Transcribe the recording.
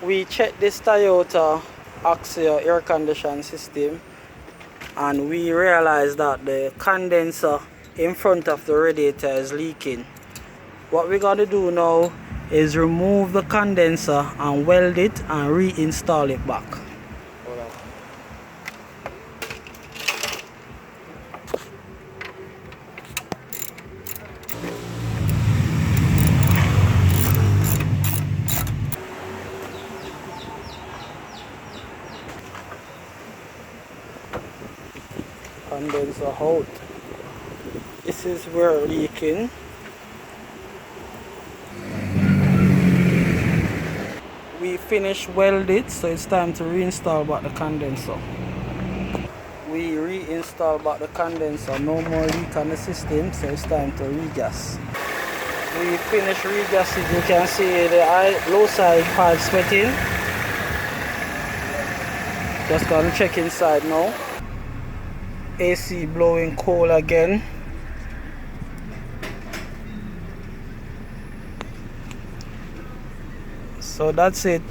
We checked this Toyota axio air conditioning system and we realized that the condenser in front of the radiator is leaking. What we're going to do now is remove the condenser and weld it and reinstall it back. Condenser out. This is where leaking. We finished weld it, so it's time to reinstall back the condenser. We reinstall back the condenser, no more leak on the system, so it's time to regas. We finished regassing. You can see the low side pipe sweating. Just gonna check inside now. AC blowing cold again. So that's it.